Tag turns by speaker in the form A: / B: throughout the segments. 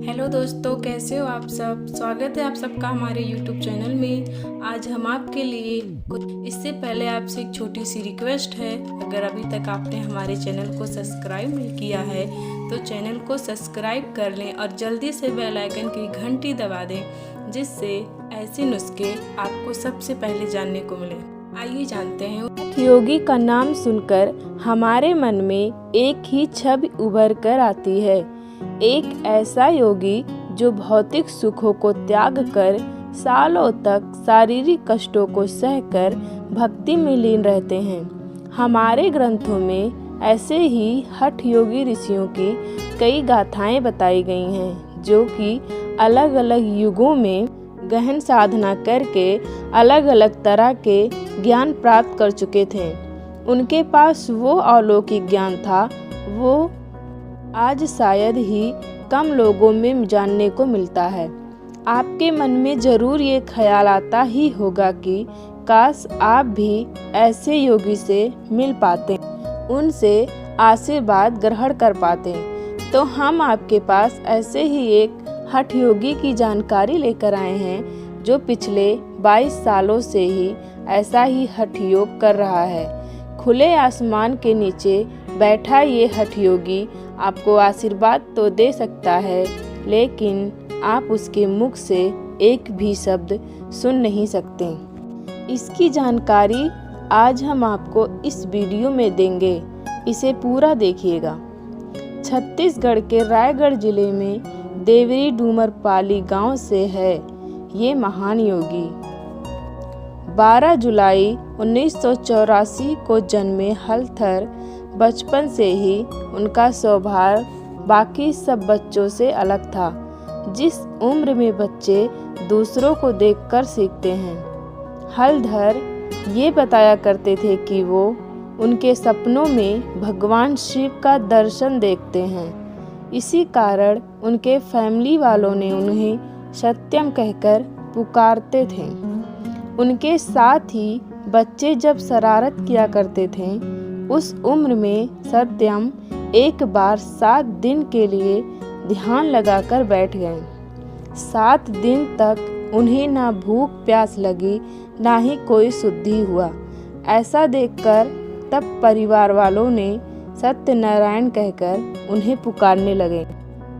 A: Hello दोस्तों, कैसे हो आप सब। स्वागत है आप सबका हमारे YouTube चैनल में। आज हम आपके लिए इससे पहले आपसे एक छोटी सी रिक्वेस्ट है। अगर अभी तक आपने हमारे चैनल को सब्सक्राइब नहीं किया है तो चैनल को सब्सक्राइब कर लें और जल्दी से बेल आइकन की घंटी दबा दें, जिससे ऐसे नुस्खे आपको सबसे पहले जानने को मिले। आइए जानते हैं। योगी का नाम सुनकर हमारे मन में एक ही छवि उभर कर आती है, एक ऐसा योगी जो भौतिक सुखों को त्याग कर सालों तक शारीरिक कष्टों को सहकर भक्ति में लीन रहते हैं। हमारे ग्रंथों में ऐसे ही हठ योगी ऋषियों की कई गाथाएं बताई गई हैं, जो कि अलग अलग युगों में गहन साधना करके अलग अलग तरह के ज्ञान प्राप्त कर चुके थे। उनके पास वो अलौकिक ज्ञान था, वो आज शायद ही कम लोगों में जानने को मिलता है। आपके मन में ज़रूर ये ख्याल आता ही होगा कि काश आप भी ऐसे योगी से मिल पाते, उनसे आशीर्वाद ग्रहण कर पाते। तो हम आपके पास ऐसे ही एक हठ योगी की जानकारी लेकर आए हैं, जो पिछले 22 सालों से ही ऐसा ही हठ योग कर रहा है। खुले आसमान के नीचे बैठा ये हठ योगी आपको आशीर्वाद तो दे सकता है, लेकिन आप उसके मुख से एक भी शब्द सुन नहीं सकते। इसकी जानकारी आज हम आपको इस वीडियो में देंगे, इसे पूरा देखिएगा। छत्तीसगढ़ के रायगढ़ जिले में देवरी डूमरपाली गांव से है ये महान योगी। 12 जुलाई 1984 को जन्मे हलथर बचपन से ही उनका स्वभाव बाकी सब बच्चों से अलग था। जिस उम्र में बच्चे दूसरों को देखकर सीखते हैं, हलधर ये बताया करते थे कि वो उनके सपनों में भगवान शिव का दर्शन देखते हैं। इसी कारण उनके फैमिली वालों ने उन्हें सत्यम कहकर पुकारते थे। उनके साथ ही बच्चे जब शरारत किया करते थे, उस उम्र में सत्यम एक बार 7 दिन के लिए ध्यान लगाकर बैठ गए। 7 दिन तक उन्हें ना भूख प्यास लगी, ना ही कोई शुद्धि हुआ। ऐसा देखकर तब परिवार वालों ने सत्यनारायण कहकर उन्हें पुकारने लगे।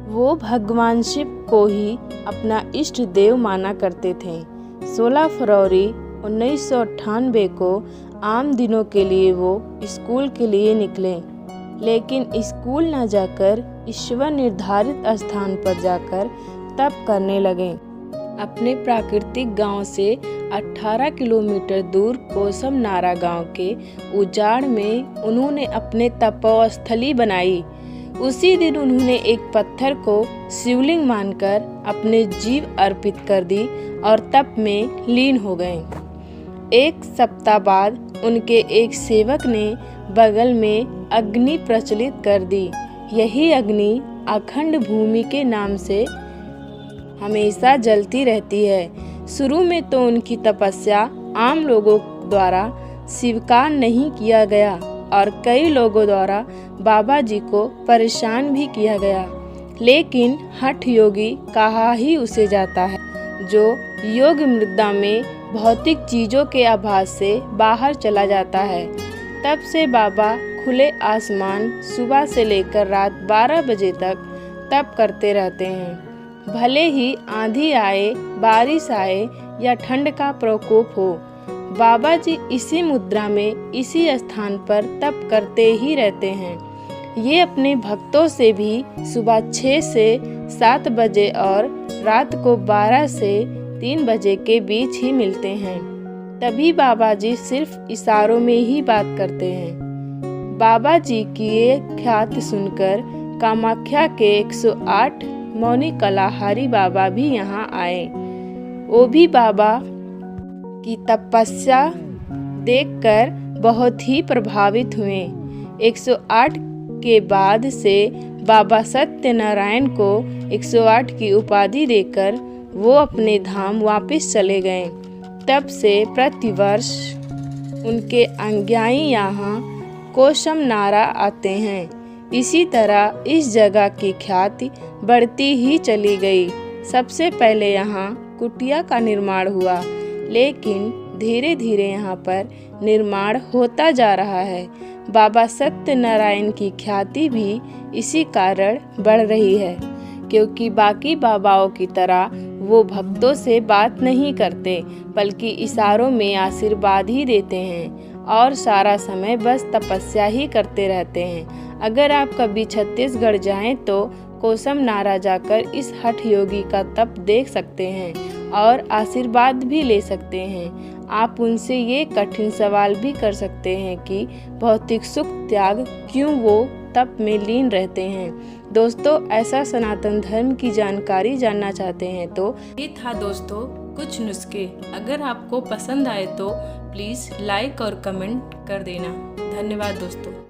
A: वो भगवान शिव को ही अपना इष्ट देव माना करते थे। 16 फरवरी 1998 को आम दिनों के लिए वो स्कूल के लिए निकले, लेकिन स्कूल न जाकर ईश्वर निर्धारित स्थान पर जाकर तप करने लगे। अपने प्राकृतिक गांव से 18 किलोमीटर दूर कोसम नारा गांव के उजाड़ में उन्होंने अपने तपोस्थली बनाई। उसी दिन उन्होंने एक पत्थर को शिवलिंग मानकर अपने जीव अर्पित कर दी और तप में लीन हो गए। एक सप्ताह बाद उनके एक सेवक ने बगल में अग्नि प्रचलित कर दी। यही अग्नि अखंड भूमि के नाम से हमेशा जलती रहती है। शुरू में तो उनकी तपस्या आम लोगों द्वारा स्वीकार नहीं किया गया और कई लोगों द्वारा बाबा जी को परेशान भी किया गया, लेकिन हठ योगी कहा ही उसे जाता है जो योग मृदा में भौतिक चीज़ों के आभास से बाहर चला जाता है। तब से बाबा खुले आसमान सुबह से लेकर रात 12 बजे तक तप करते रहते हैं। भले ही आंधी आए, बारिश आए या ठंड का प्रकोप हो, बाबा जी इसी मुद्रा में इसी स्थान पर तप करते ही रहते हैं। ये अपने भक्तों से भी सुबह 6 से 7 बजे और रात को 12 से 3 बजे के बीच ही मिलते हैं। तभी बाबा जी सिर्फ इशारों में ही बात करते हैं। बाबा जी की ये ख्याति सुनकर कामाख्या के 108 मौनी कलाहारी बाबा भी यहाँ आए। वो भी बाबा की तपस्या देखकर बहुत ही प्रभावित हुए। 108 के बाद से बाबा सत्यनारायण को 108 की उपाधि देकर वो अपने धाम वापस चले गए। तब से प्रतिवर्ष उनके अनुयायी यहाँ कोसम नारा आते हैं। इसी तरह इस जगह की ख्याति बढ़ती ही चली गई। सबसे पहले यहाँ कुटिया का निर्माण हुआ, लेकिन धीरे धीरे यहाँ पर निर्माण होता जा रहा है। बाबा सत्यनारायण की ख्याति भी इसी कारण बढ़ रही है, क्योंकि बाकी बाबाओं की तरह वो भक्तों से बात नहीं करते, बल्कि इशारों में आशीर्वाद ही देते हैं और सारा समय बस तपस्या ही करते रहते हैं। अगर आप कभी छत्तीसगढ़ जाएं तो कोसम नारा जाकर इस हठ योगी का तप देख सकते हैं और आशीर्वाद भी ले सकते हैं। आप उनसे ये कठिन सवाल भी कर सकते हैं कि भौतिक सुख त्याग क्यों वो तप में लीन रहते हैं। दोस्तों, ऐसा सनातन धर्म की जानकारी जानना चाहते हैं तो ये था दोस्तों कुछ नुस्खे। अगर आपको पसंद आए तो प्लीज़ लाइक और कमेंट कर देना। धन्यवाद दोस्तों।